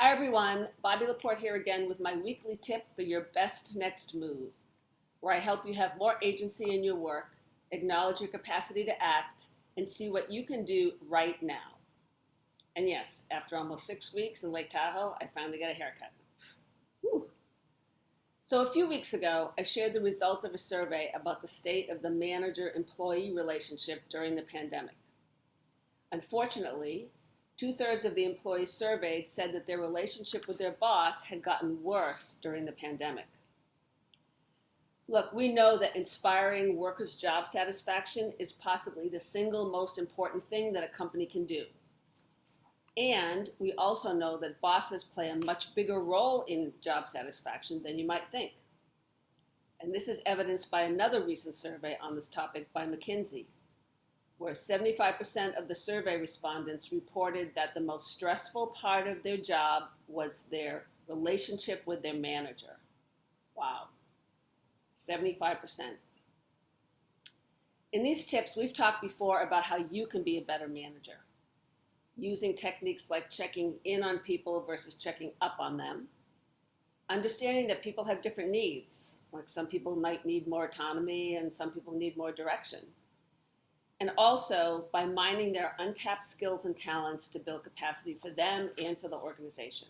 Hi everyone, Bobbie LaPorte here again with my weekly tip for your best next move, where I help you have more agency in your work, acknowledge your capacity to act, and see what you can do right now. And yes, after almost 6 weeks in Lake Tahoe, I finally got a haircut. Whew. So a few weeks ago, I shared the results of a survey about the state of the manager-employee relationship during the pandemic. Unfortunately, 2/3 of the employees surveyed said that their relationship with their boss had gotten worse during the pandemic. Look, we know that inspiring workers' job satisfaction is possibly the single most important thing that a company can do. And we also know that bosses play a much bigger role in job satisfaction than you might think. And this is evidenced by another recent survey on this topic by McKinsey, where 75% of the survey respondents reported that the most stressful part of their job was their relationship with their manager. Wow, 75%. In these tips, we've talked before about how you can be a better manager, using techniques like checking in on people versus checking up on them, understanding that people have different needs, like some people might need more autonomy and some people need more direction. And also by mining their untapped skills and talents to build capacity for them and for the organization.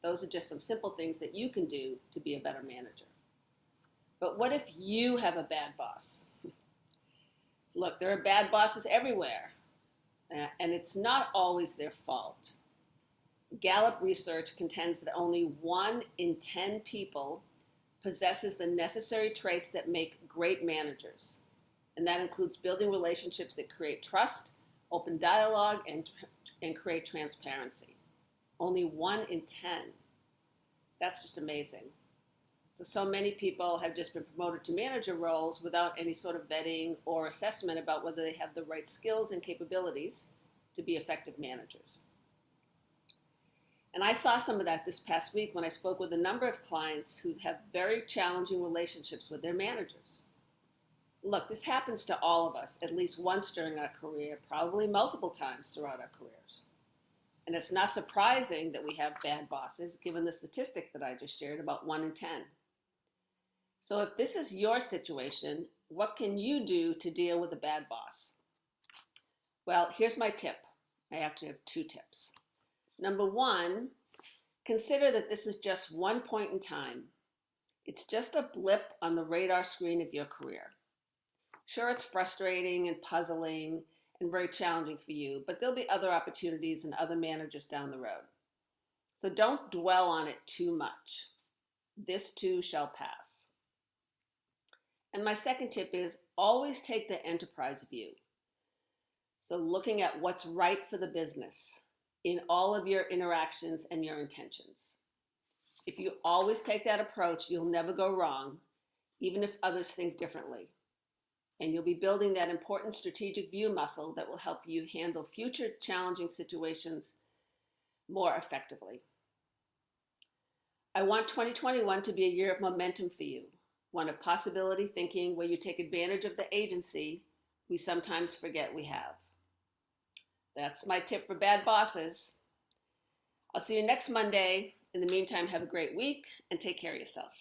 Those are just some simple things that you can do to be a better manager. But what if you have a bad boss? Look, there are bad bosses everywhere, and it's not always their fault. Gallup research contends that only 1 in 10 people possesses the necessary traits that make great managers. And that includes building relationships that create trust, open dialogue, and create transparency. Only 1 in 10. That's just amazing. So many people have just been promoted to manager roles without any sort of vetting or assessment about whether they have the right skills and capabilities to be effective managers. And I saw some of that this past week when I spoke with a number of clients who have very challenging relationships with their managers. Look, this happens to all of us at least once during our career, probably multiple times throughout our careers. And it's not surprising that we have bad bosses, given the statistic that I just shared about 1 in 10. So if this is your situation, what can you do to deal with a bad boss? Well, here's my tip. I actually have 2 tips. Number 1, consider that this is just one point in time. It's just a blip on the radar screen of your career. Sure, it's frustrating and puzzling and very challenging for you, but there'll be other opportunities and other managers down the road. So don't dwell on it too much. This too shall pass. And my second tip is always take the enterprise view. So looking at what's right for the business in all of your interactions and your intentions. If you always take that approach, you'll never go wrong, even if others think differently. And you'll be building that important strategic view muscle that will help you handle future challenging situations more effectively. I want 2021 to be a year of momentum for you, one of possibility thinking where you take advantage of the agency we sometimes forget we have. That's my tip for bad bosses. I'll see you next Monday. In the meantime, have a great week and take care of yourself.